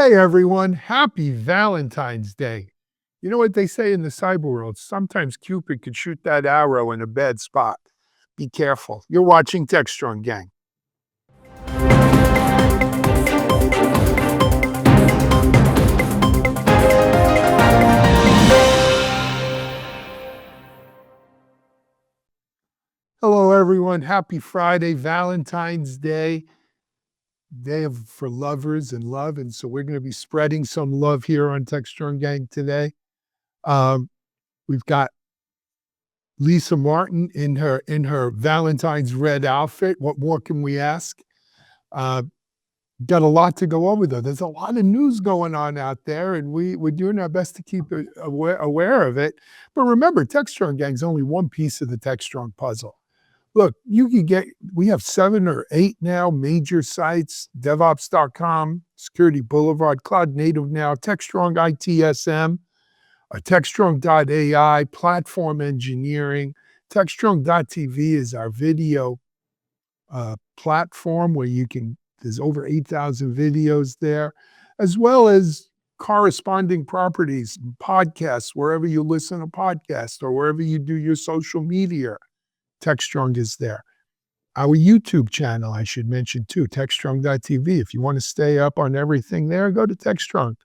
Hey everyone, happy Valentine's Day. You know what they say in the cyber world? Sometimes Cupid could shoot that arrow in a bad spot. Be careful. You're watching Techstrong, gang. Hello everyone, happy Friday, Valentine's Day. For lovers and love, and so we're going to be spreading some love here on Techstrong Gang today. We've got Lisa Martin in her Valentine's red outfit. What more can we ask? Got a lot to go over though. There's a lot of news going on out there, and we're doing our best to keep aware of it. But remember, Techstrong Gang's only one piece of the Techstrong puzzle. Look, we have 7 or 8 now major sites: DevOps.com, Security Boulevard, Cloud Native Now, Techstrong ITSM, Techstrong.ai, Platform Engineering. Techstrong.tv is our video platform where there's over 8,000 videos there, as well as corresponding properties, podcasts, wherever you listen to podcasts or wherever you do your social media. Techstrong is there. Our YouTube channel, I should mention too, Techstrong.tv. If you want to stay up on everything there, go to Techstrong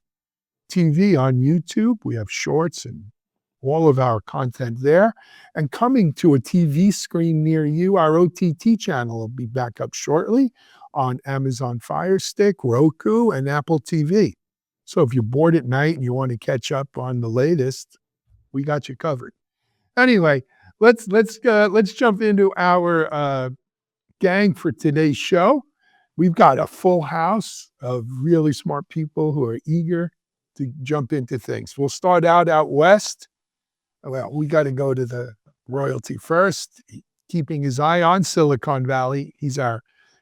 TV on YouTube. We have shorts and all of our content there. And coming to a TV screen near you, our OTT channel will be back up shortly on Amazon Fire Stick, Roku, and Apple TV. So if you're bored at night and you want to catch up on the latest, we got you covered. Anyway, let's jump into our gang for today's show. We've got a full house of really smart people who are eager to jump into things. We'll start out west. Well, we got to go to the royalty first. Keeping his eye on Silicon Valley, he's our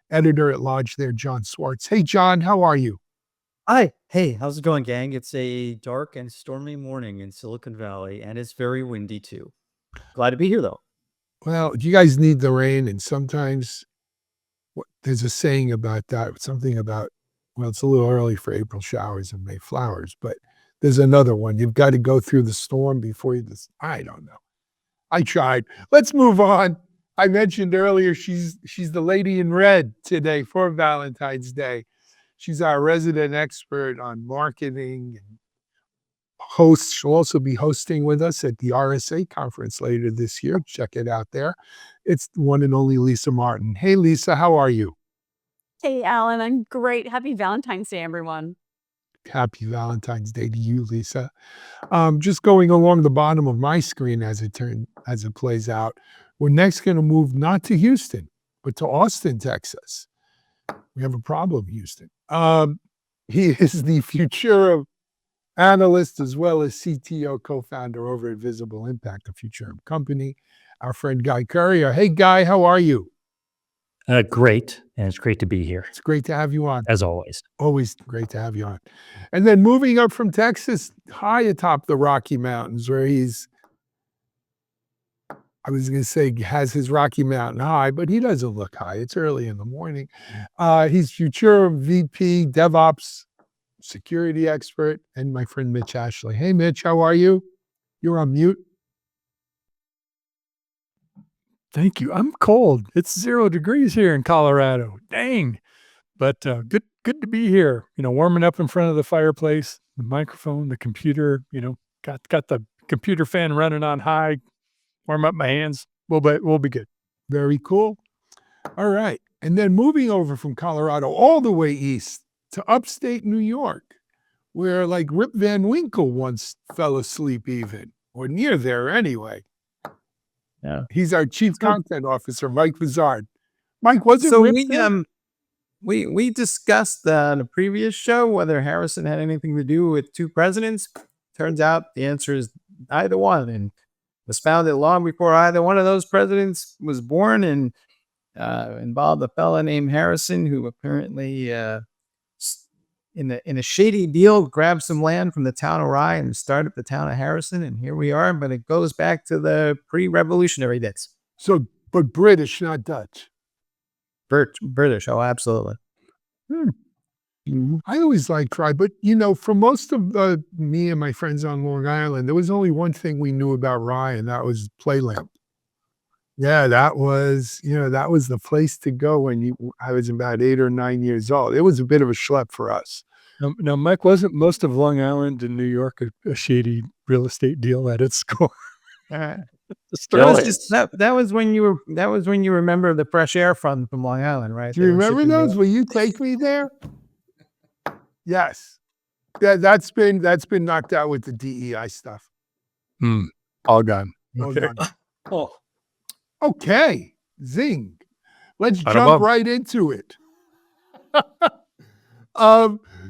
editor at large there, John Swartz. Hey, John, how are you? Hi. Hey, how's it going, gang? It's a dark and stormy morning in Silicon Valley, and it's very windy too. Glad to be here, though. Well, you guys need the rain, and sometimes there's a saying about that, something about, well, it's a little early for April showers and May flowers, but there's another one. You've got to go through the storm before I don't know. I tried. Let's move on. I mentioned earlier she's the lady in red today for Valentine's Day. She's our resident expert on marketing and host. She'll also be hosting with us at the RSA conference later this year. Check it out there. It's the one and only Lisa Martin. Hey, Lisa, how are you? Hey, Alan, I'm great. Happy Valentine's Day, everyone. Happy Valentine's Day to you, Lisa. Just going along the bottom of my screen as it plays out, we're next going to move not to Houston, but to Austin, Texas. We have a problem, Houston. He is the Futurum analyst as well as CTO co-founder over at Visible Impact, a Futurum company. Our friend Guy Currier. Hey, Guy, how are you? Great, and it's great to be here. It's great to have you on. As always. Always great to have you on. And then moving up from Texas, high atop the Rocky Mountains, where has his Rocky Mountain high, but he doesn't look high. It's early in the morning. He's Futurum VP, DevOps, security expert, and my friend Mitch Ashley. Hey, Mitch, how are you? You're on mute. Thank you. I'm cold. It's 0 degrees here in Colorado. Dang. But good to be here. Warming up in front of the fireplace, the microphone, the computer, got the computer fan running on high, warm up my hands. We'll be good. Very cool. All right. And then moving over from Colorado all the way east to upstate New York, where like Rip Van Winkle once fell asleep even, or near there anyway. Yeah. He's our chief content officer, Mike Vizard. Mike, was it So Rip we discussed in a previous show whether Harrison had anything to do with 2 presidents. Turns out the answer is either one, and was founded long before either one of those presidents was born, and involved a fella named Harrison who apparently in a shady deal grabbed some land from the town of Rye and started the town of Harrison, and here we are. But it goes back to the pre-revolutionary days. So, but British, not Dutch. British, oh, absolutely. I always liked Rye, but for most of me and my friends on Long Island, there was only one thing we knew about Rye, and that was Playland. Yeah, that was the place to go when I was about 8 or 9 years old. It was a bit of a schlep for us. Now, Mike, wasn't most of Long Island in New York a shady real estate deal at its core? Uh, The that story was Really? just that was when you remember the fresh air from Long Island, right? Do They you were remember shipping those? Will you take me there? Yes. That's been knocked out with the DEI stuff. all gone. All Okay. done. Oh, Okay. Zing. Let's Bada jump bum. right into it.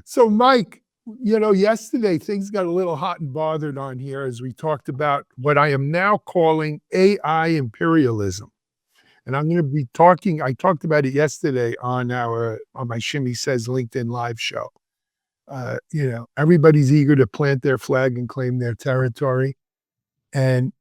So Mike, yesterday things got a little hot and bothered on here as we talked about what I am now calling AI imperialism. And I'm going to be I talked about it yesterday on my Shimmy Says LinkedIn live show. Everybody's eager to plant their flag and claim their territory. And,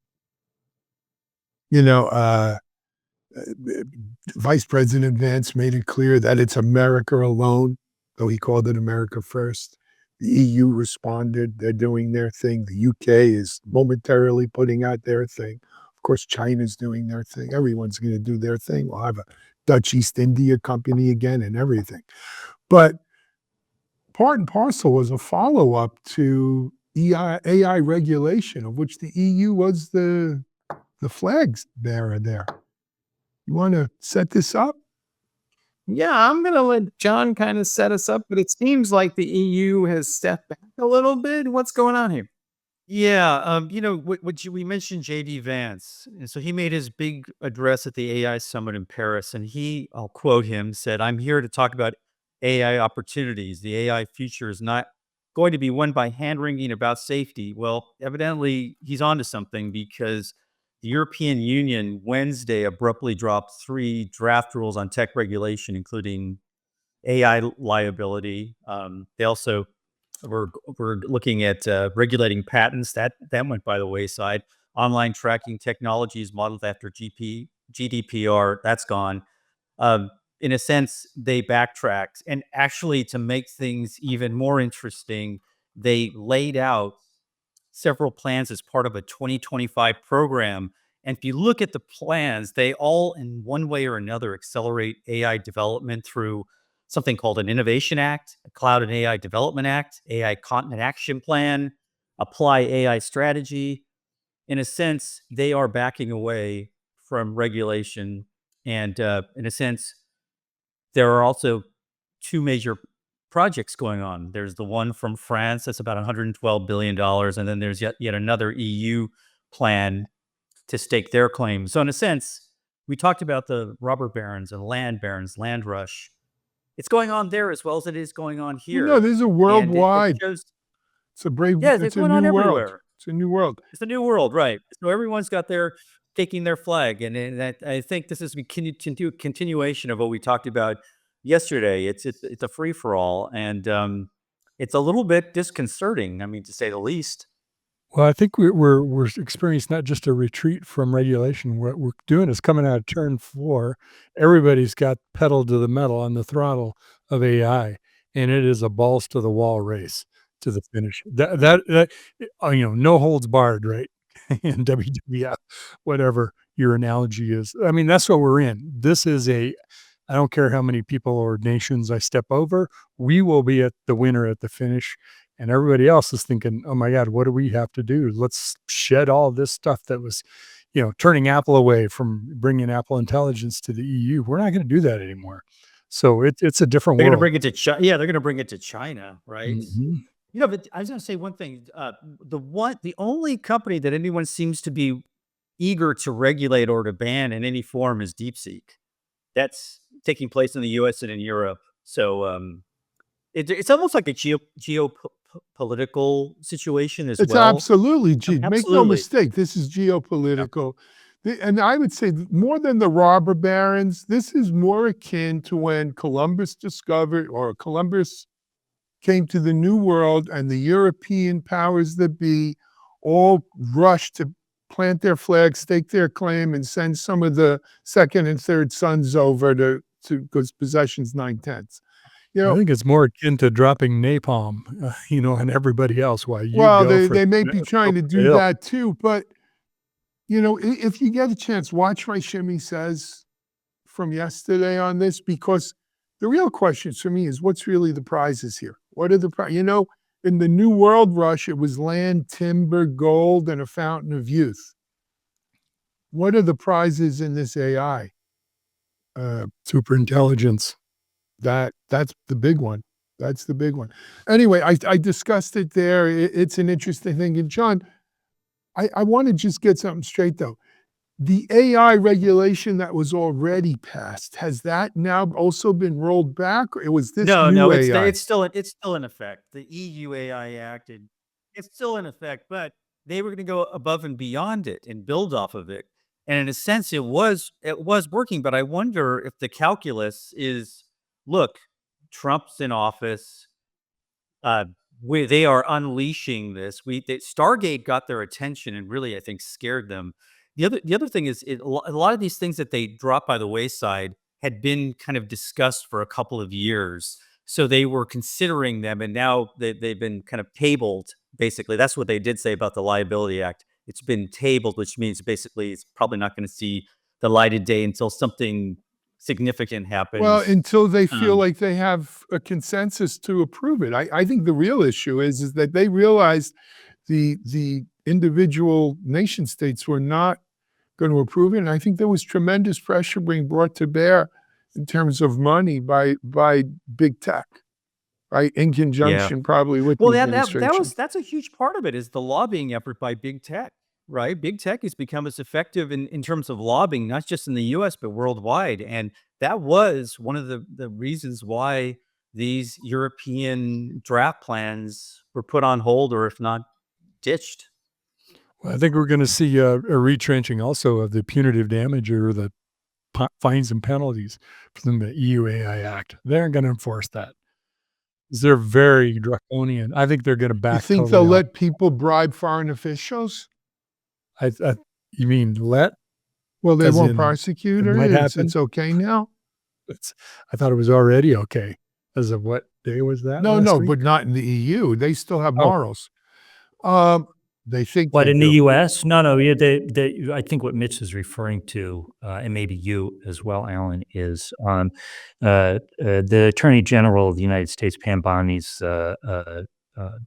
Vice President Vance made it clear that it's America alone, though he called it America first. The EU responded. They're doing their thing. The UK is momentarily putting out their thing. Of course, China's doing their thing. Everyone's going to do their thing. We'll have a Dutch East India Company again and everything. But part and parcel was a follow-up to AI regulation, of which the EU was the flags bearer there. You want to set this up? Yeah, I'm gonna let John kind of set us up, but it seems like the EU has stepped back a little bit. What's going on here? Yeah, we mentioned JD Vance, and so he made his big address at the AI summit in Paris, and I'll quote him, said, "I'm here to talk about AI opportunities. The AI future is not going to be won by hand wringing about safety." Well, evidently he's onto something because the European Union Wednesday abruptly dropped 3 draft rules on tech regulation, including AI liability. They also we're looking at regulating patents. That went by the wayside. Online tracking technologies modeled after GDPR, that's gone. In a sense, they backtracked. And actually, to make things even more interesting, they laid out several plans as part of a 2025 program. And if you look at the plans, they all, in one way or another, accelerate AI development through something called an Innovation Act, a Cloud and AI Development Act, AI Continent Action Plan, Apply AI Strategy. In a sense, they are backing away from regulation. And in a sense, there are also 2 major projects going on. There's the one from France that's about $112 billion. And then there's yet another EU plan to stake their claim. So in a sense, we talked about the robber barons and land barons, land rush. It's going on there as well as it is going on Well, here. no, this is a And it worldwide. shows, It's a brave. yeah, they're It's a going on new world. everywhere. It's a new world. It's a new world, right? So everyone's got taking their flag, and I think this is a continuation of what we talked about yesterday. It's a free for all, and it's a little bit disconcerting. I mean, to say the least. Well, I think we're experiencing not just a retreat from regulation. What we're doing is coming out of turn 4. Everybody's got pedal to the metal on the throttle of AI, and it is a balls to the wall race to the finish. No holds barred, right? In WWF, whatever your analogy is. I mean, that's what we're in. This is I don't care how many people or nations I step over, we will be at the winner at the finish. And everybody else is thinking, oh my God, what do we have to do? Let's shed all this stuff that was, turning Apple away from bringing Apple Intelligence to the EU. We're not going to do that anymore. So it's a different They're going to world. bring it to China. Yeah, they're going to bring it to China, right? Mhm. But I was going to say one thing. The only company that anyone seems to be eager to regulate or to ban in any form is DeepSeek. That's taking place in the U.S. and in Europe. So it's almost like a geopolitical situation as It's well. absolutely, make no Absolutely. mistake, this is geopolitical. And I would say more than the robber barons, this is more akin to when Columbus came to the New World and the European powers that be all rushed to plant their flag, stake their claim, and send some of the second and third sons over to because possession's 9/10. You I know, think it's more akin to dropping napalm, on everybody else while you well, go for they may be trying to over the do hill. that too, but if you get a chance, watch my Shimmy Says from yesterday on this, because the real question for me is what's really the prizes here? What are the prizes? In the New World Rush, it was land, timber, gold, and a fountain of youth. What are the prizes in this AI? Super intelligence. That's the big one. That's the big one. Anyway, I discussed it there. It's an interesting thing. And John, I want to just get something straight though. The AI regulation that was already passed, has that now also been rolled back, or was this No, new no, AI? it's still in effect. The EU AI Act, it's still in effect, but they were going to go above and beyond it and build off of it. And in a sense, it was working. But I wonder if the calculus is, look, Trump's in office. They are unleashing this. Stargate got their attention and really, I think, scared them. The other thing is, a lot of these things that they dropped by the wayside had been kind of discussed for a couple of years, so they were considering them, and now they've been kind of tabled. Basically, that's what they did say about the Liability Act. It's been tabled, which means basically it's probably not going to see the light of day until something significant Well, happens. until they feel Um, like they have a consensus to approve it. I think the real issue is that they realized the individual nation states were not going to approve it. And I think there was tremendous pressure being brought to bear in terms of money by big tech, right? In yeah. conjunction probably with Well, the that administration. that's a huge part of it is the lobbying effort by big tech, right? Big tech has become as effective in terms of lobbying, not just in the US, but worldwide. And that was one of the reasons why these European draft plans were put on hold, or if not ditched. Well, I think we're going to see a retrenching also of the punitive damage or the fines and penalties from the EU AI Act. They're going to enforce that. They're very draconian. I think they're going to You back think they'll totally off. let people bribe foreign officials? You mean let? Well, they As won't in, prosecute it her. might It's happen. okay now. I thought it was already okay. As of what day was that No, last no, week? but not in the EU. They still have Oh, morals. They think What they in the do. U.S.? No. Yeah, I think what Mitch is referring to, and maybe you as well, Alan, is the Attorney General of the United States, Pam Bondi's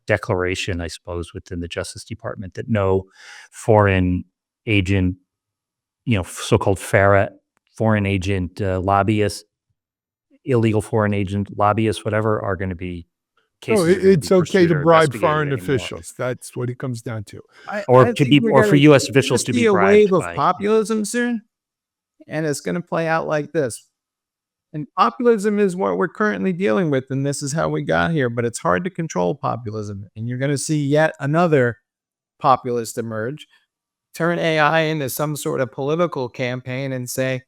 declaration, I suppose, within the Justice Department that no foreign agent, so-called FARA, foreign agent lobbyists, illegal foreign agent lobbyists, whatever, are going to be No, cases are going to be it's okay pursued to or bribe investigated foreign anymore, officials. That's what it comes down to. I think or for U.S. we're gonna officials to be see a wave bribed of by. populism soon, and it's going to play out like this. And populism is what we're currently dealing with, and this is how we got here. But it's hard to control populism, and you're going to see yet another populist emerge, turn AI into some sort of political campaign, and say,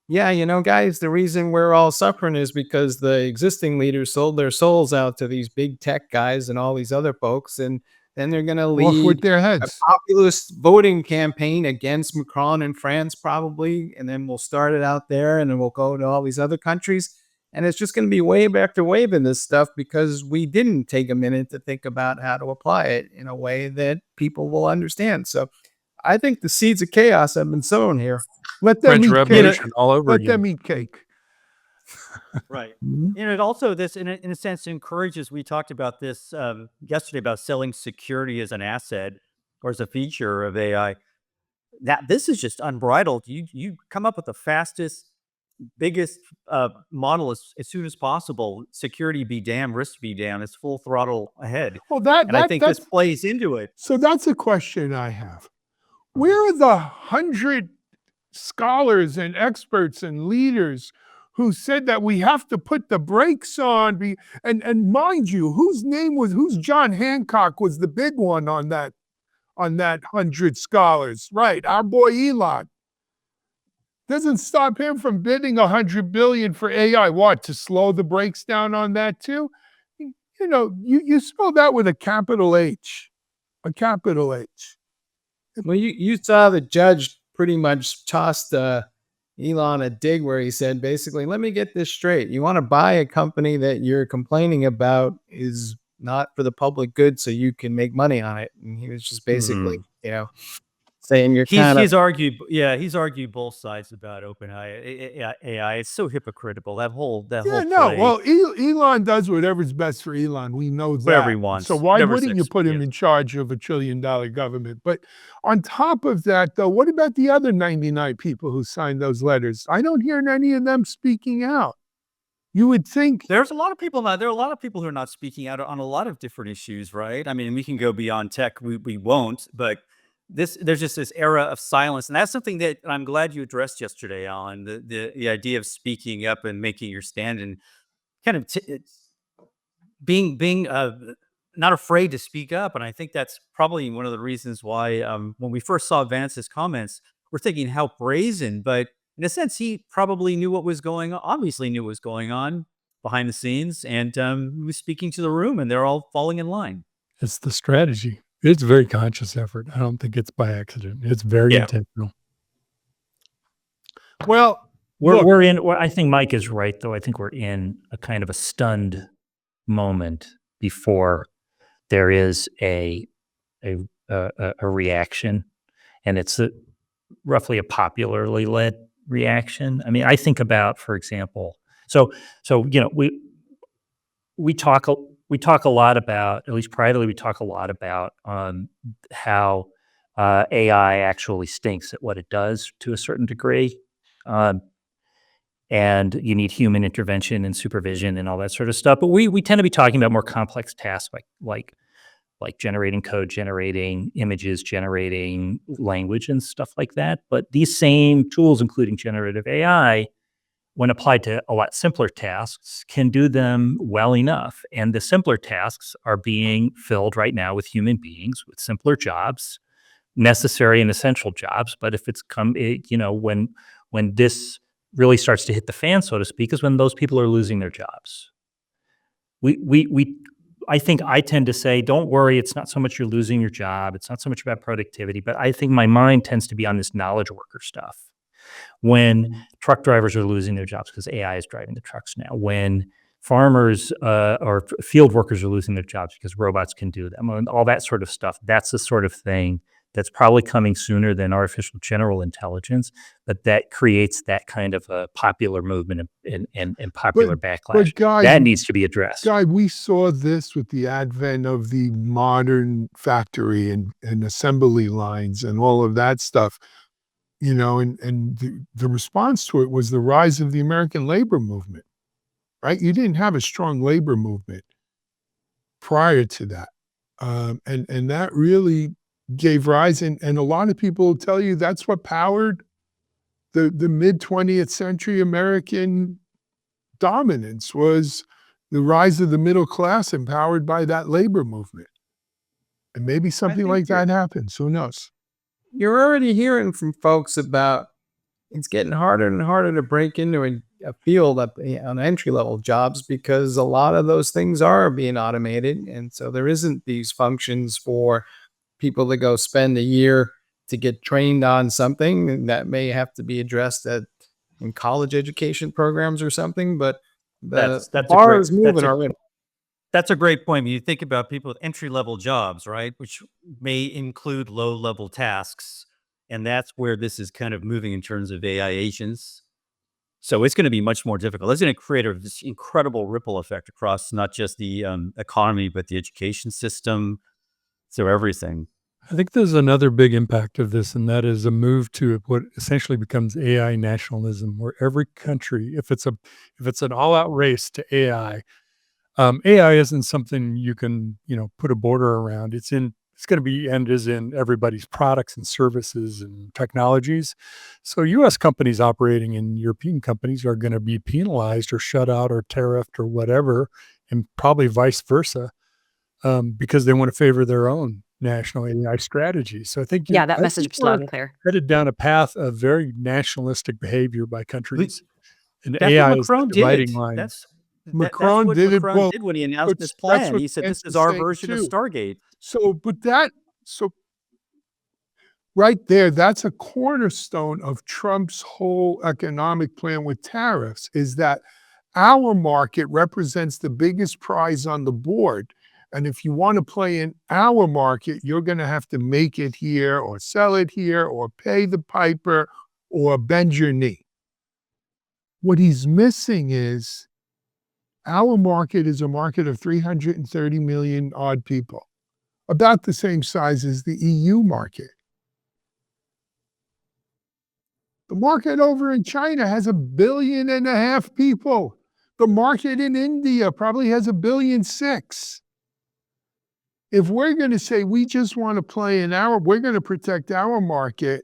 "Yeah, guys, the reason we're all suffering is because the existing leaders sold their souls out to these big tech guys and all these other folks, and then they're going to Off with lead their a heads. populist voting campaign against Macron in France, probably, and then we'll start it out there, and then we'll go to all these other countries, and it's just going to be wave after wave in this stuff because we didn't take a minute to think about how to apply it in a way that people will understand." So I think the seeds of chaos have been sown here. Let them French eat cake. Revolution all over Let again. them eat cake. Right. Mhm. And it also, this in a sense encourages, we talked about this yesterday about selling security as an asset or as a feature of AI. That this is just unbridled. You come up with the fastest, biggest model as soon as possible. Security be damned, risk be damned. It's full throttle ahead. Well, that And I that think this that's plays into it. so that's a question I have. Where are the 100 scholars and experts and leaders who said that we have to put the brakes on? And mind you, whose John Hancock was the big one on that 100 scholars, right? Our boy Elon doesn't stop him from bidding 100 billion for AI. What, to slow the brakes down on that too? You spell that with a capital H, a capital H. Well, you saw the judge pretty much toss the Elon a dig where he said, basically, let me get this straight. You want to buy a company that you're complaining about is not for the public good so you can make money on it. And he was just basically, saying you're kind of He's argued, yeah, he's argued both sides about AI. It's so hypocritical, that whole Yeah, no. play. Well, Elon does whatever's best for Elon. We know Whatever he that. wants. So why Never wouldn't you says- put him yeah. in charge of $1 trillion government? But on top of that, though, what about the other 99 people who signed those letters? I don't hear any of them speaking out. You would think There are a lot of people who are not speaking out on a lot of different issues, right? I mean, we can go beyond tech. We won't, but there's just this era of silence, and that's something that I'm glad you addressed yesterday, Alan. The idea of speaking up and making your stand, and kind of being not afraid to speak up. And I think that's probably one of the reasons why when we first saw Vance's comments, we're thinking how brazen, but in a sense, he probably knew what was going on, obviously knew what was going on behind the scenes, and he was speaking to the room, and they're all falling in line. It's the strategy. It's a very conscious effort. I don't think it's by accident. It's very Yeah. intentional. well, We're, look, I think Mike is right, though. I think we're in a kind of a stunned moment before there is a reaction, and it's roughly a popularly led reaction. I mean, I think about, for example, so we talk a lot about, at least privately, we talk a lot about how AI actually stinks at what it does to a certain degree. And you need human intervention and supervision and all that sort of stuff. But we tend to be talking about more complex tasks like generating code, generating images, generating language and stuff like that. But these same tools, including generative AI, when applied to a lot simpler tasks, can do them well enough. And the simpler tasks are being filled right now with human beings with simpler jobs, necessary and essential jobs. But if when this really starts to hit the fan, so to speak, is when those people are losing their jobs. I think I tend to say, don't worry, it's not so much you're losing your job, it's not so much about productivity, but I think my mind tends to be on this knowledge worker stuff. When truck drivers are losing their jobs because AI is driving the trucks now, when farmers or field workers are losing their jobs because robots can do them, and all that sort of stuff, that's the sort of thing that's probably coming sooner than artificial general intelligence, but that creates that kind of a popular movement and popular backlash. Guy, that needs to be addressed. Guy, we saw this with the advent of the modern factory and assembly lines and all of that stuff, and the response to it was the rise of the American labor movement, right? You didn't have a strong labor movement prior to that. And that really gave rise, and a lot of people will tell you that's what powered the mid-20th century American dominance, was the rise of the middle class empowered by that labor movement. And maybe something like that happens. Who knows? You're already hearing from folks about it's getting harder and harder to break into a field on entry-level jobs because a lot of those things are being automated. And so there isn't these functions for people to go spend a year to get trained on something that may have to be addressed in college education programs or something. But the bar is moving already. That's a great point. When you think about people with entry-level jobs, right, which may include low-level tasks, and that's where this is kind of moving in terms of AI agents. So it's going to be much more difficult. It's going to create this incredible ripple effect across not just the economy, but the education system, so everything. I think there's another big impact of this, and that is a move to what essentially becomes AI nationalism, where every country, if it's an all-out race to AI, AI isn't something you can, put a border around. It's going to be and is in everybody's products and services and technologies. So U.S. companies operating in European companies are going to be penalized or shut out or tariffed or whatever, and probably vice versa, because they want to favor their own national AI strategy. So I think that message was loud and clear. Headed down a path of very nationalistic behavior by countries, and That's AI what is the Macron dividing did. line. Macron what did it. Macron Well, did when he announced this that's plan. what He said, Vance "This is is our saying version of too. Stargate." So right there, that's a cornerstone of Trump's whole economic plan with tariffs, is that our market represents the biggest prize on the board. And if you want to play in our market, you're going to have to make it here or sell it here or pay the piper or bend your knee. What he's missing is our market is a market of 330 million odd people, about the same size as the EU market. The market over in China has 1.5 billion people. The market in India probably has 1.6 billion. If we're going to say we just want to play in we're going to protect our market,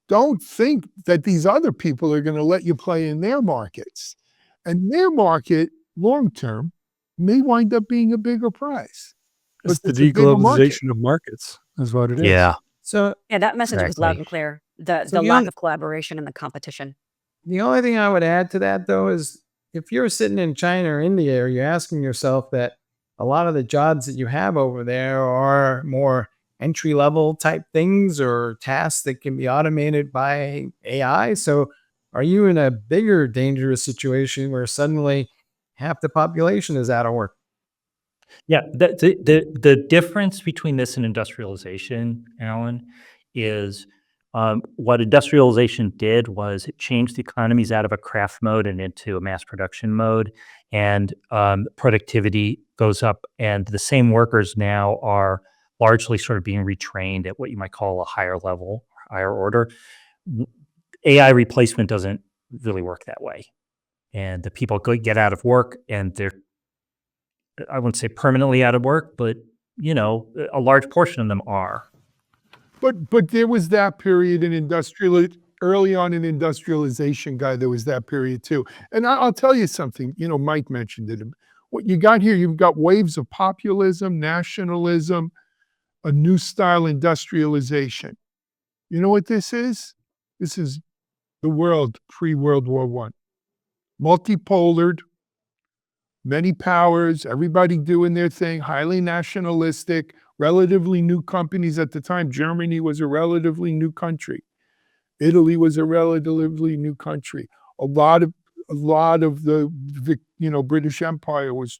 don't think that these other people are going to let you play in their markets. And their market, long term, may wind up being a bigger prize. It's the It's a bigger market. deglobalization of markets is what it is. Yeah. So Yeah, that message was loud Exactly. and clear. The So the lack only- of collaboration and the competition. the only thing I would add to that, though, is if you're sitting in China or India, or you're asking yourself that a lot of the jobs that you have over there are more entry level type things or tasks that can be automated by AI. So are you in a bigger dangerous situation where suddenly half the population is out of work? Yeah, the difference between this and industrialization, Alan, is what industrialization did was it changed the economies out of a craft mode and into a mass production mode, and productivity goes up, and the same workers now are largely sort of being retrained at what you might call a higher level, higher order. AI replacement doesn't really work that way, and the people get out of work, and they're, I wouldn't say permanently out of work, but a large portion of them are. But there was that period in early on in industrialization, Guy, there was that period too. And I'll tell you something, Mike mentioned it. What you got here, you've got waves of populism, nationalism, a new style industrialization. You know what this is? This is the world pre-World War I. Multipolared, many powers, everybody doing their thing, highly nationalistic, relatively new companies at the time. Germany was a relatively new country. Italy was a relatively new country. A lot of the British Empire was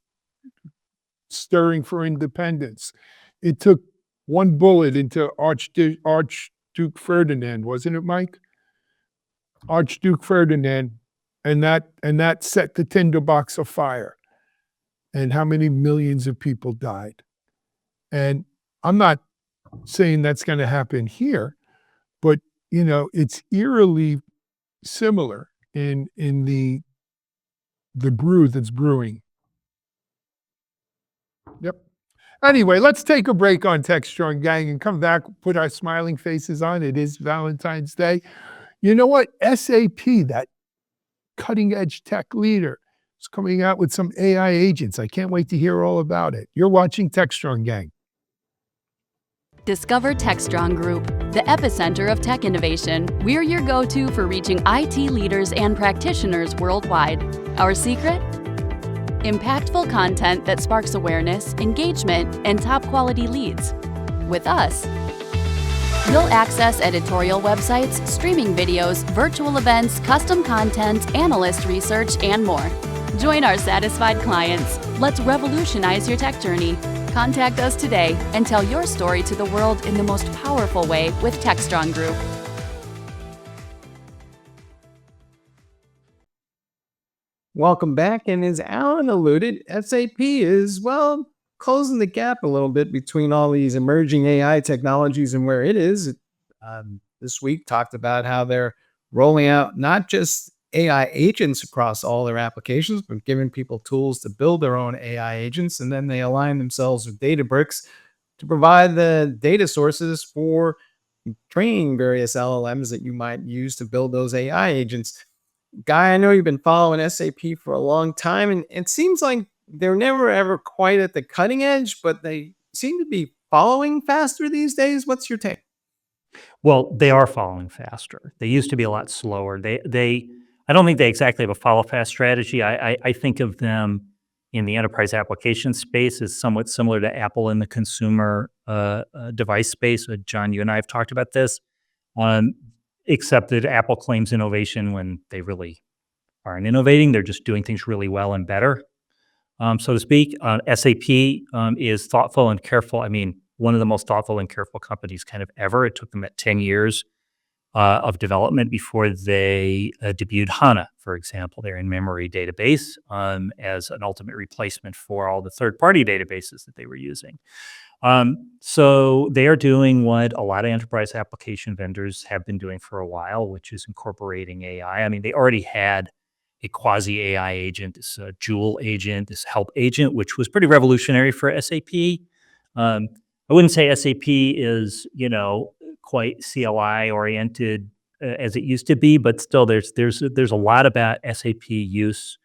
stirring for independence. It took one bullet into Archduke Ferdinand, wasn't it, Mike? Archduke Ferdinand, and that set the tinderbox afire. And how many millions of people died? And I'm not saying that's going to happen here, but it's eerily similar in the brew that's brewing. Yep. Anyway, let's take a break on Techstrong, gang, and come back, put our smiling faces on. It is Valentine's Day. You know what? SAP, that cutting edge tech leader, is coming out with some AI agents. I can't wait to hear all about it. You're watching Techstrong, gang. Discover Techstrong Group, the epicenter of tech innovation. We're your go-to for reaching IT leaders and practitioners worldwide. Our secret? Impactful content that sparks awareness, engagement, and top-quality leads. With us, you'll access editorial websites, streaming videos, virtual events, custom content, analyst research, and more. Join our satisfied clients. Let's revolutionize your tech journey. Contact us today and tell your story to the world in the most powerful way with Techstrong Group. Welcome back. And as Alan alluded, SAP is, closing the gap a little bit between all these emerging AI technologies and where it is. This week talked about how they're rolling out not just AI agents across all their applications, but giving people tools to build their own AI agents. And then they align themselves with Databricks to provide the data sources for training various LLMs that you might use to build those AI agents. Guy, I know you've been following SAP for a long time, and it seems like they're never ever quite at the cutting edge, but they seem to be following faster these days. What's your take? Well, they are following faster. They used to be a lot slower. I don't think they exactly have a follow fast strategy. I think of them in the enterprise application space as somewhat similar to Apple in the consumer device space. John, you and I have talked about this. Um, except that Apple claims innovation when they really aren't innovating. They're just doing things really well and better, so to speak. SAP is thoughtful and careful. I mean, one of the most thoughtful and careful companies kind of ever. It took them 10 years of development before they debuted HANA, for example, their in-memory database, as an ultimate replacement for all the third-party databases that they were using. So they are doing what a lot of enterprise application vendors have been doing for a while, which is incorporating AI. I mean, they already had a quasi AI agent, this Joule agent, this help agent, which was pretty revolutionary for SAP. I wouldn't say SAP is, quite CLI oriented as it used to be, but still, there's a lot about SAP use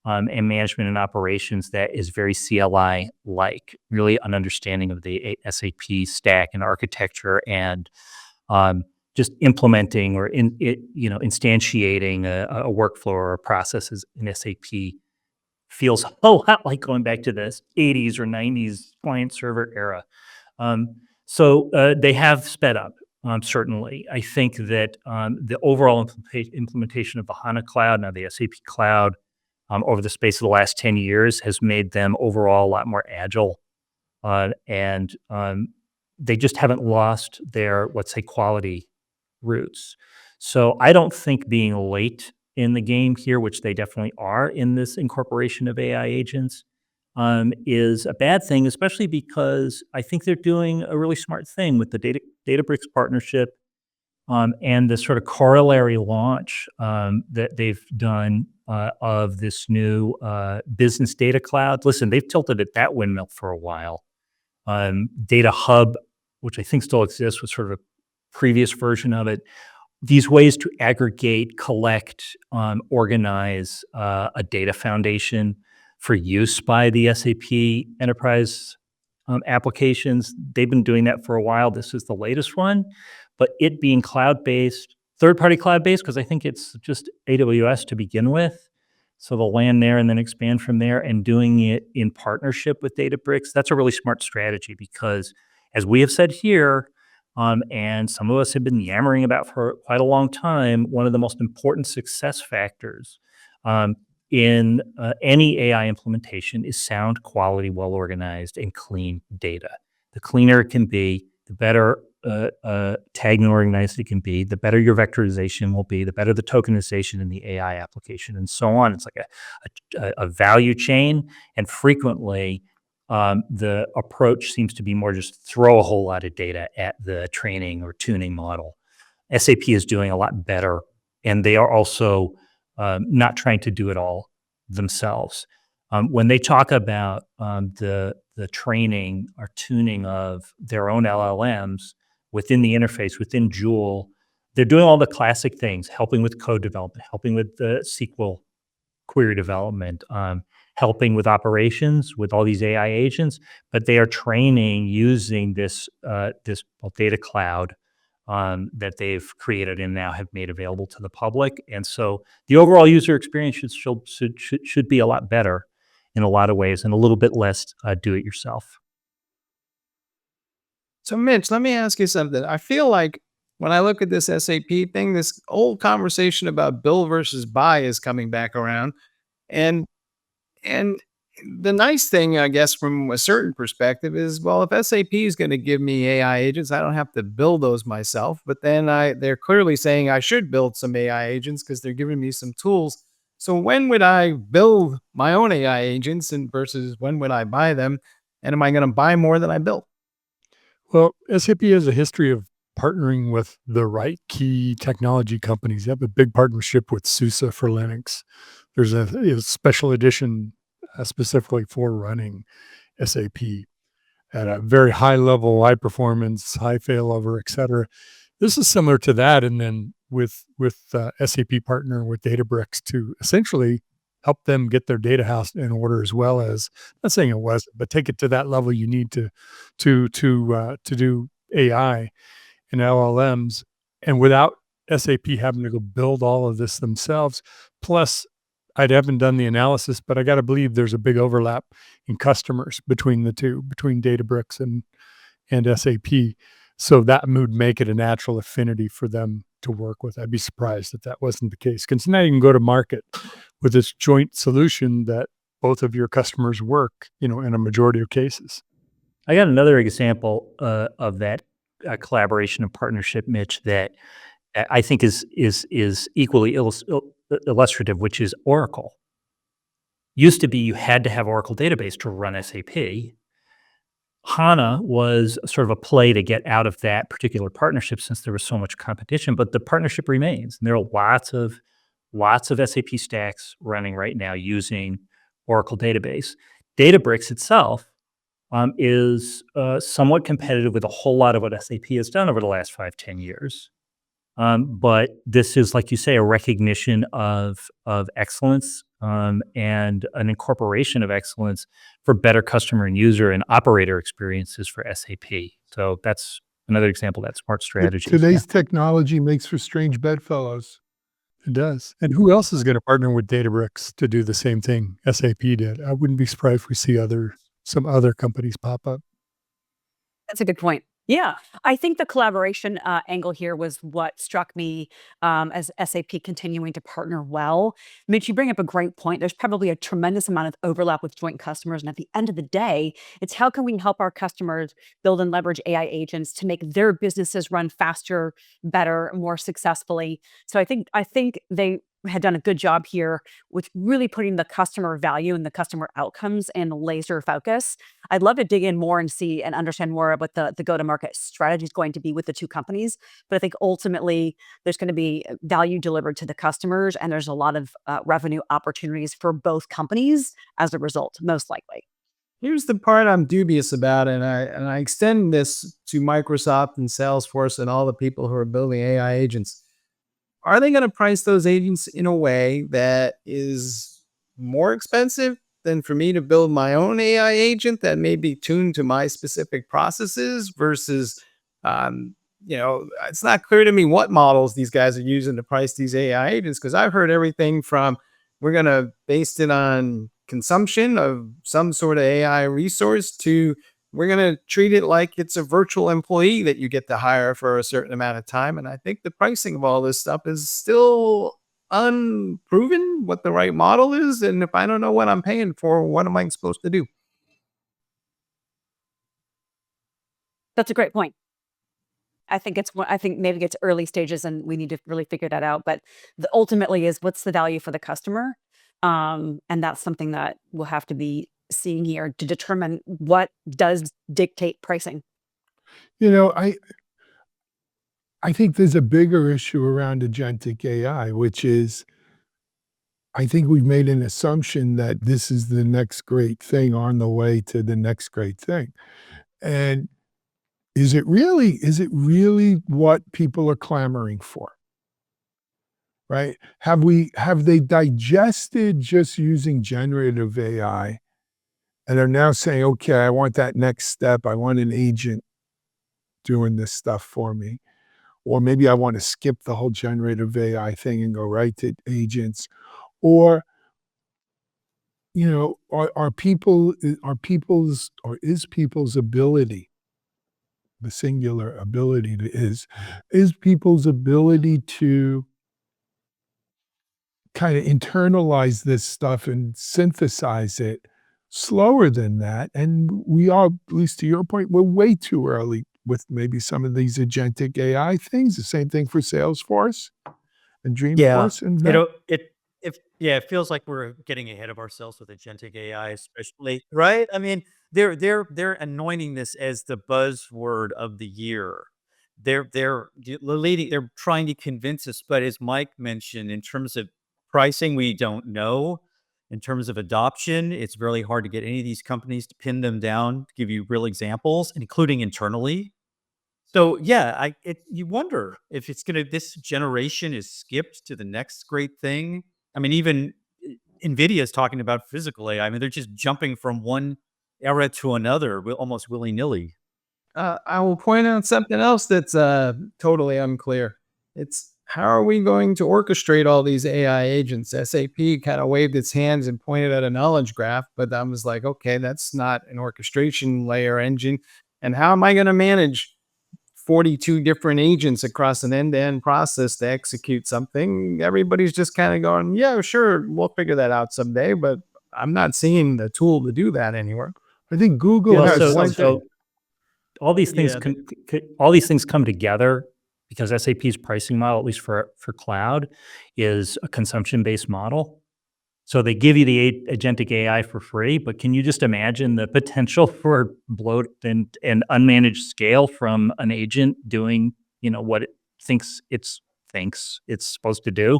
and management and operations that is very CLI like, really an understanding of the SAP stack and architecture, and just implementing or instantiating a workflow or a process in SAP feels a lot like going back to the 80s or 90s client server era. So they have sped up, certainly. I think that the overall implementation of the HANA cloud, now the SAP cloud, over the space of the last 10 years has made them overall a lot more agile. And they just haven't lost their, let's say, quality roots. So I don't think being late in the game here, which they definitely are in this incorporation of AI agents, is a bad thing, especially because I think they're doing a really smart thing with the Databricks partnership, and the sort of corollary launch that they've done of this new business data cloud. Listen, they've tilted at that windmill for a while. Data Hub, which I think still exists, was sort of a previous version of it. These ways to aggregate, collect, organize a data foundation for use by the SAP enterprise applications. They've been doing that for a while. This is the latest one, but it being cloud-based, third-party cloud-based, because I think it's just AWS to begin with. So they'll land there and then expand from there, and doing it in partnership with Databricks. That's a really smart strategy because, as we have said here, and some of us have been yammering about for quite a long time, one of the most important success factors in any AI implementation is sound, quality, well-organized, and clean data. The cleaner it can be, the better tagged and organized it can be, the better your vectorization will be, the better the tokenization in the AI application, and so on. It's like a value chain, and frequently the approach seems to be more just throw a whole lot of data at the training or tuning model. SAP is doing a lot better, and they are also not trying to do it all themselves. When they talk about the training or tuning of their own LLMs within the interface, within Joule, they're doing all the classic things, helping with code development, helping with the SQL query development, helping with operations with all these AI agents, but they are training using this data cloud that they've created and now have made available to the public. And so the overall user experience should be a lot better in a lot of ways, and a little bit less do-it-yourself. So, Mitch, let me ask you something. I feel like when I look at this SAP thing, this old conversation about build versus buy is coming back around. And the nice thing, I guess, from a certain perspective is, well, if SAP is going to give me AI agents, I don't have to build those myself. But then they're clearly saying I should build some AI agents because they're giving me some tools. So when would I build my own AI agents versus when would I buy them? And am I going to buy more than I build? Well, SAP has a history of partnering with the right key technology companies. They have a big partnership with SUSE for Linux. There's a special edition specifically for running SAP at a very high level, high performance, high failover, et cetera. This is similar to that. And then with SAP partner with Databricks to essentially help them get their data house in order, as well as, not saying it wasn't, but take it to that level you need to do AI and LLMs, and without SAP having to go build all of this themselves. Plus, I haven't done the analysis, but I got to believe there's a big overlap in customers between the two, between Databricks and SAP. So that would make it a natural affinity for them to work with. I'd be surprised if that wasn't the case, because now you can go to market with this joint solution that both of your customers work, in a majority of cases. I got another example of that collaboration and partnership, Mitch, that I think is equally illustrative, which is Oracle. Used to be you had to have Oracle database to run SAP. HANA was sort of a play to get out of that particular partnership since there was so much competition, but the partnership remains. And there are lots of SAP stacks running right now using Oracle database. Databricks itself is somewhat competitive with a whole lot of what SAP has done over the last 5-10 years. But this is, like you say, a recognition of excellence and an incorporation of excellence for better customer and user and operator experiences for SAP. So that's another example of that smart strategy. Today's technology makes for strange bedfellows. It does. And who else is going to partner with Databricks to do the same thing SAP did? I wouldn't be surprised if we see some other companies pop up. That's a good point. Yeah, I think the collaboration angle here was what struck me as SAP continuing to partner well. Mitch, you bring up a great point. There's probably a tremendous amount of overlap with joint customers. And at the end of the day, it's how can we help our customers build and leverage AI agents to make their businesses run faster, better, more successfully. So I think they had done a good job here with really putting the customer value and the customer outcomes in laser focus. I'd love to dig in more and see and understand more about the go-to-market strategy is going to be with the two companies. But I think ultimately there's going to be value delivered to the customers, and there's a lot of revenue opportunities for both companies as a result, most likely. Here's the part I'm dubious about, and I extend this to Microsoft and Salesforce and all the people who are building AI agents. Are they going to price those agents in a way that is more expensive than for me to build my own AI agent that may be tuned to my specific processes versus, it's not clear to me what models these guys are using to price these AI agents, because I've heard everything from we're going to base it on consumption of some sort of AI resource to we're going to treat it like it's a virtual employee that you get to hire for a certain amount of time. And I think the pricing of all this stuff is still unproven what the right model is. And if I don't know what I'm paying for, what am I supposed to do? That's a great point. I think maybe it's early stages and we need to really figure that out. But ultimately is what's the value for the customer? And that's something that we'll have to be seeing here to determine what does dictate pricing. I think there's a bigger issue around agentic AI, which is I think we've made an assumption that this is the next great thing on the way to the next great thing. And is it really what people are clamoring for? Right? Have they digested just using generative AI and are now saying, okay, I want that next step. I want an agent doing this stuff for me. Or maybe I want to skip the whole generative AI thing and go right to agents. Or, is people's ability, the singular ability is people's ability to kind of internalize this stuff and synthesize it slower than that. And we are, at least to your point, we're way too early with maybe some of these agentic AI things. The same thing for Salesforce and Dreamforce. And it feels like we're getting ahead of ourselves with agentic AI, especially, right? I mean, they're anointing this as the buzzword of the year. They're leading. They're trying to convince us, but as Mike mentioned, in terms of pricing, we don't know. In terms of adoption, it's really hard to get any of these companies to pin them down to give you real examples, including internally. So yeah, you wonder if this generation is skipped to the next great thing. I mean, even NVIDIA is talking about physical AI. I mean, they're just jumping from one era to another, almost willy-nilly. I will point out something else that's totally unclear. It's how are we going to orchestrate all these AI agents? SAP kind of waved its hands and pointed at a knowledge graph, but I was like, okay, that's not an orchestration layer engine. And how am I going to manage 42 different agents across an end-to-end process to execute something, everybody's just kind of going, yeah, sure, we'll figure that out someday, but I'm not seeing the tool to do that anywhere. I think Google Well, has so, one so all these things Yeah, all these things come together because SAP's pricing model, at least for cloud, is a consumption-based model. So they give you the agentic AI for free, but can you just imagine the potential for bloat and unmanaged scale from an agent doing, what it thinks it's supposed to do?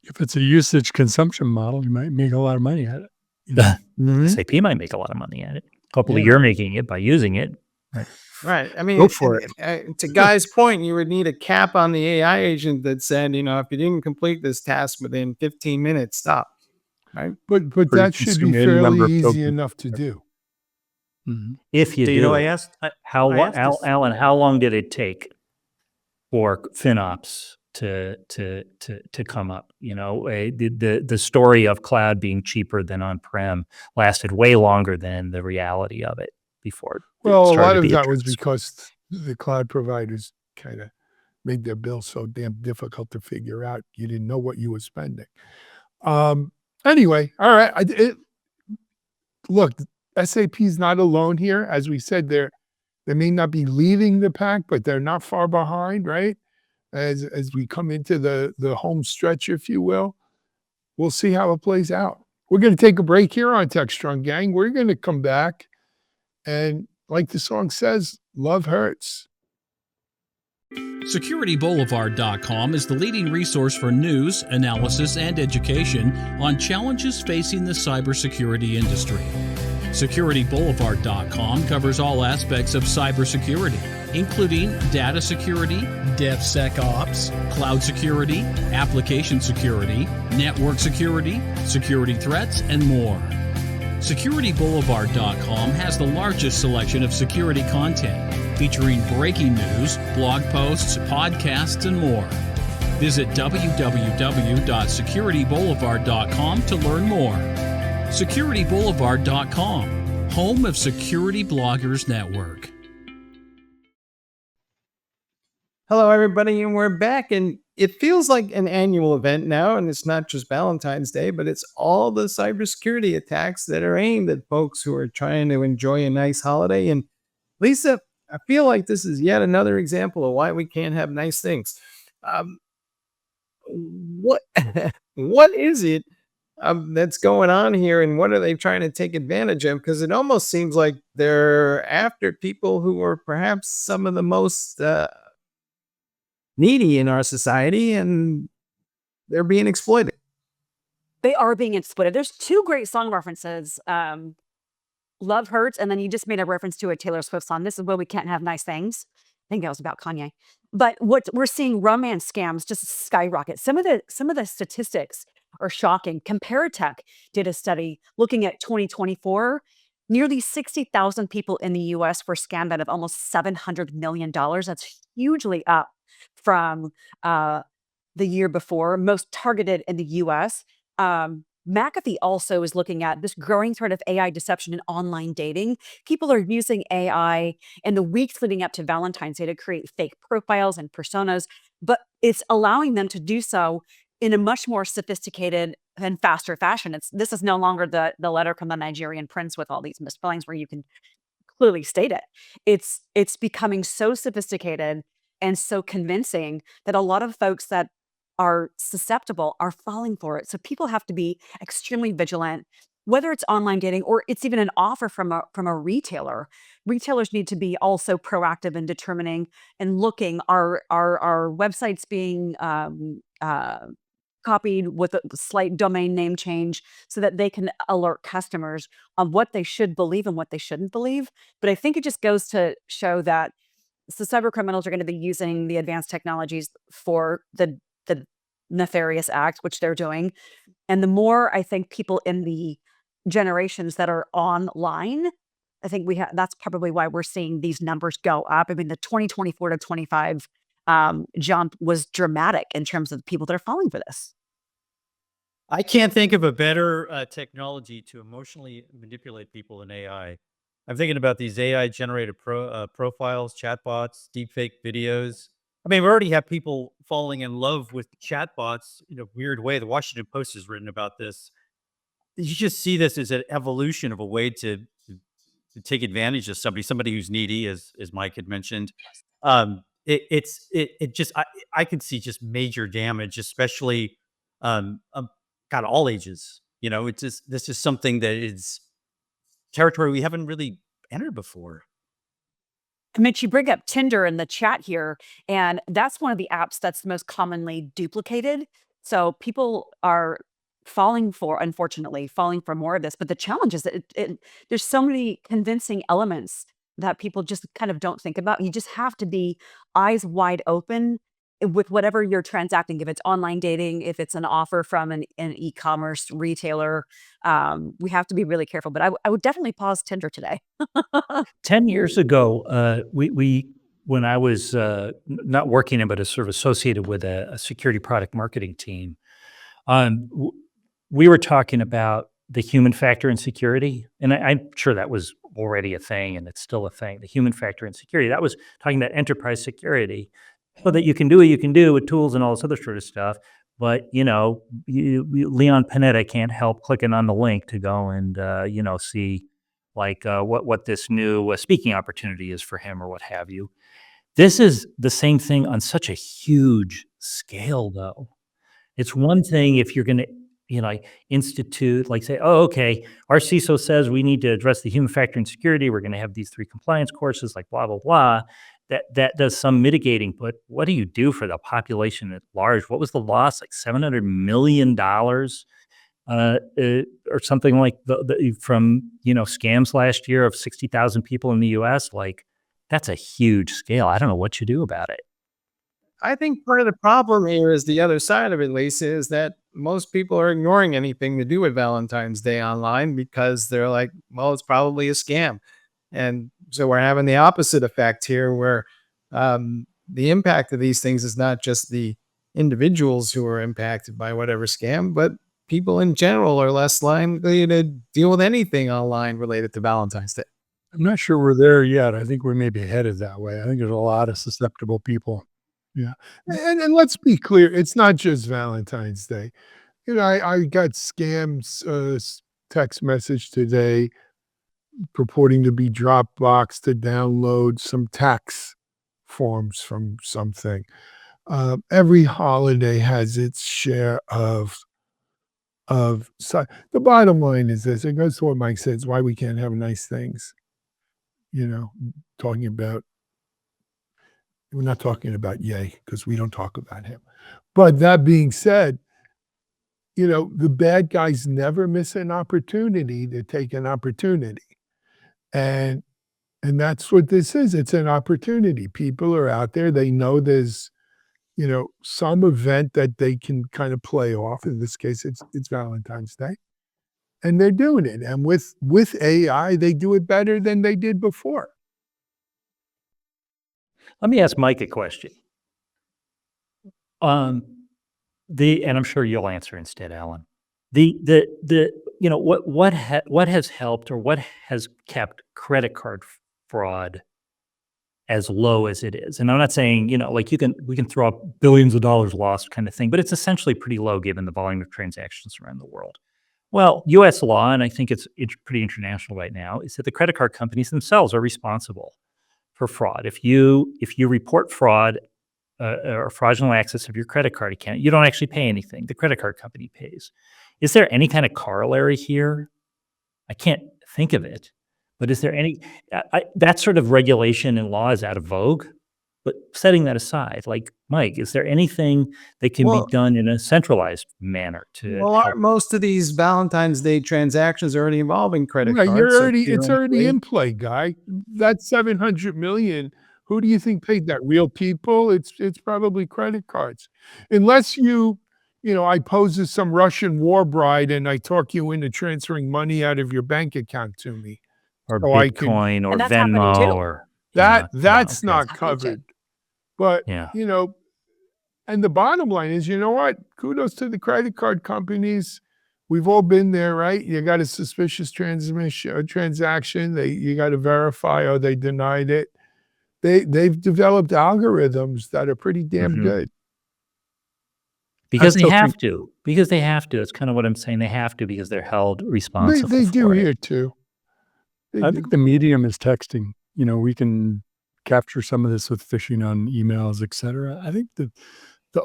If it's a usage consumption model, you might make a lot of money at it. You know? Mhm. SAP might make a lot of money at it. Hopefully, Yeah. you're making it by using it. Right. I mean, Go for to Guy's point, you would need a cap on the AI agent that said, if you didn't complete this task within 15 minutes, stop. Right. But Or you that should be consume any fairly number of easy tokens. enough to do. Mhm. If you So, do, I asked, Alan, how long did it take for FinOps to come up? The story of cloud being cheaper than on-prem lasted way longer than the reality of it before. it Well, a started lot to of be that was addressed. because the cloud providers kind of made their bills so damn difficult to figure out. You didn't know what you were spending. Anyway, all right. Look, SAP's not alone here. As we said, they may not be leading the pack, but they're not far behind, right? As we come into the home stretch, if you will, we'll see how it plays out. We're going to take a break here on Techstrong, gang. We're going to come back, and like the song says, love hurts. SecurityBoulevard.com is the leading resource for news, analysis, and education on challenges facing the cybersecurity industry. SecurityBoulevard.com covers all aspects of cybersecurity, including data security, DevSecOps, cloud security, application security, network security, security threats, and more. SecurityBoulevard.com has the largest selection of security content, featuring breaking news, blog posts, podcasts, and more. Visit www.securityboulevard.com to learn more. SecurityBoulevard.com, home of Security Bloggers Network. Hello, everybody, and we're back. And it feels like an annual event now, and it's not just Valentine's Day, but it's all the cybersecurity attacks that are aimed at folks who are trying to enjoy a nice holiday. And Lisa, I feel like this is yet another example of why we can't have nice things. What what is it that's going on here, and what are they trying to take advantage of? Because it almost seems like they're after people who are perhaps some of the most needy in our society, and they're being exploited. They are being exploited. There's two great song references. Love Hurts, and then you just made a reference to a Taylor Swift song. This is where we can't have nice things. I think that was about Kanye. But what we're seeing, romance scams just skyrocket. Some of the statistics are shocking. Comparitech did a study looking at 2024. Nearly 60,000 people in the US were scammed out of almost $700 million. That's hugely up from the year before, most targeted in the US. McAfee also is looking at this growing threat of AI deception in online dating. People are using AI in the weeks leading up to Valentine's Day to create fake profiles and personas, but it's allowing them to do so in a much more sophisticated and faster fashion. This is no longer the letter from the Nigerian prince with all these misspellings where you can clearly state it. It's becoming so sophisticated and so convincing that a lot of folks that are susceptible are falling for it. So people have to be extremely vigilant, whether it's online dating or it's even an offer from a retailer. Retailers need to be also proactive in determining and looking, are websites being copied with a slight domain name change so that they can alert customers on what they should believe and what they shouldn't believe. But I think it just goes to show that the cyber criminals are going to be using the advanced technologies for the nefarious acts, which they're doing. And the more I think people in the generations that are online, I think that's probably why we're seeing these numbers go up. I mean, the 2024 to 25 jump was dramatic in terms of the people that are falling for this. I can't think of a better technology to emotionally manipulate people than AI. I'm thinking about these AI generated profiles, chatbots, deepfake videos. I mean, we already have people falling in love with chatbots in a weird way. The Washington Post has written about this. You just see this as an evolution of a way to take advantage of somebody who's needy, as Mike had mentioned. It just I could see just major damage, especially kind of all ages. It's just this is something that is territory we haven't really entered before. Mitch, you bring up Tinder in the chat here, and that's one of the apps that's most commonly duplicated. So people are unfortunately, falling for more of this. But the challenge is that there's so many convincing elements that people just kind of don't think about. You just have to be eyes wide open with whatever you're transacting. If it's online dating, if it's an offer from an e-commerce retailer, we have to be really careful. But I would definitely pause Tinder today. 10 years ago, when I was not working in, but as sort of associated with a security product marketing team, we were talking about the human factor in security. And I'm sure that was already a thing, and it's still a thing, the human factor in security. That was talking about enterprise security, so that you can do what you can do with tools and all this other sort of stuff. But, Leon Panetta can't help clicking on the link to go and, see like what this new speaking opportunity is for him or what have you. This is the same thing on such a huge scale, though. It's one thing if you're going to, institute, like say, oh, okay, our CISO says we need to address the human factor in security. We're going to have these 3 compliance courses, like blah, blah, blah. That does some mitigating, but what do you do for the population at large? What was the loss? Like $700 million or something like from scams last year of 60,000 people in the U.S. Like, that's a huge scale. I don't know what you do about it. I think part of the problem here is the other side of it, Lisa, is that most people are ignoring anything to do with Valentine's Day online because they're like, well, it's probably a scam. And so we're having the opposite effect here where the impact of these things is not just the individuals who are impacted by whatever scam, but people in general are less likely to deal with anything online related to Valentine's Day. I'm not sure we're there yet. I think we may be headed that way. I think there's a lot of susceptible people. Yeah. And let's be clear, it's not just Valentine's Day. I got scams, text message today purporting to be Dropbox to download some tax forms from something. Every holiday has its share of the bottom line is this, it goes to what Mike says, why we can't have nice things. Talking about, we're not talking about Ye, because we don't talk about him. But that being said, the bad guys never miss an opportunity to take an opportunity. And that's what this is. It's an opportunity. People are out there. They know there's, some event that they can kind of play off. In this case, it's Valentine's Day. And they're doing it. And with AI, they do it better than they did before. Let me ask Mike a question. And I'm sure you'll answer instead, Alan. What has helped or what has kept credit card fraud as low as it is? And I'm not saying, we can throw up billions of dollars lost kind of thing, but it's essentially pretty low given the volume of transactions around the world. Well, U.S. law, and I think it's pretty international right now, is that the credit card companies themselves are responsible for fraud. If you report fraud or fraudulent access of your credit card account, you don't actually pay anything. The credit card company pays. Is there any kind of corollary here? I can't think of it, but is there any? That sort of regulation and law is out of vogue. But setting that aside, like Mike, is there anything that can be done in a centralized manner to? Well, help? most of these Valentine's Day transactions are already involving credit Right, cards. it's already in play, Guy. That $700 million. Who do you think paid that? Real people? It's probably credit cards, unless I pose as some Russian war bride and I talk you into transferring money out of your bank account to me, Or so Bitcoin or And that's happening Venmo too. or that's okay. not Happening too. covered. But Yeah. and the bottom line is, what? Kudos to the credit card companies. We've all been there, right? You got a suspicious transaction. You got to verify, or they denied it. They've developed algorithms that are pretty damn Mhm. good. Because still they have think- to. Because they have to. It's kind of what I'm saying. They have to because they're held They responsible do for here it. too. They I do. think the medium is texting. We can capture some of this with phishing on emails, etc. I think the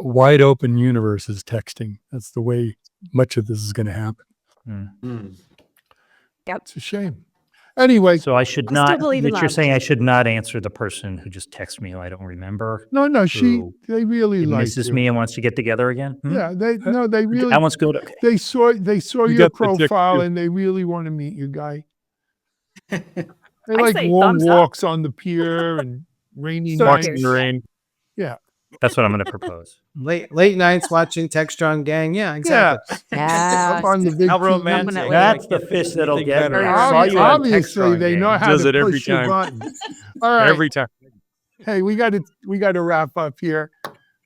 wide open universe is texting. That's the way much of this is going to happen. Mm. It's a shame. Anyway, So I should I still not, believe in Mitch, you're love. saying I should not answer the person who just texted me who I don't remember, no, who they really like misses you. me and wants to get together again? Hmm? Yeah, they really I wants to go to, okay. they saw You your got the tick, profile too. and they really want to meet you, Guy. They I like say long thumbs up. walks on the pier and rainy So nights. Watching the rain. Yeah. That's what I'm going to propose. Late nights watching Techstrong Gang. Yeah, exactly. Yeah. Up on the big How TV. romantic. Definitely. That's the fish that'll Anything get better. me. I saw you on Obviously, Techstrong they know Gang. how Does to it every push your time. button. All right. Every time. Hey, we got to wrap up here.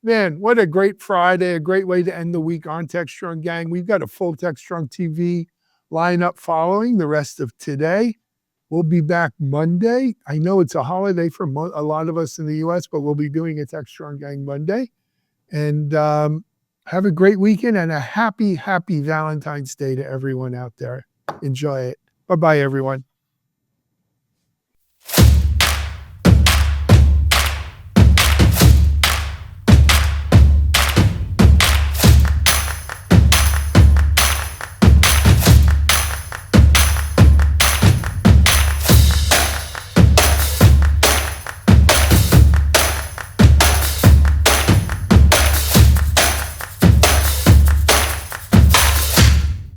Man, what a great Friday, a great way to end the week on Techstrong Gang. We've got a full Techstrong TV lineup following the rest of today. We'll be back Monday. I know it's a holiday for a lot of us in the US, but we'll be doing a Techstrong Gang Monday. And have a great weekend and a happy, happy Valentine's Day to everyone out there. Enjoy it. Bye-bye, everyone.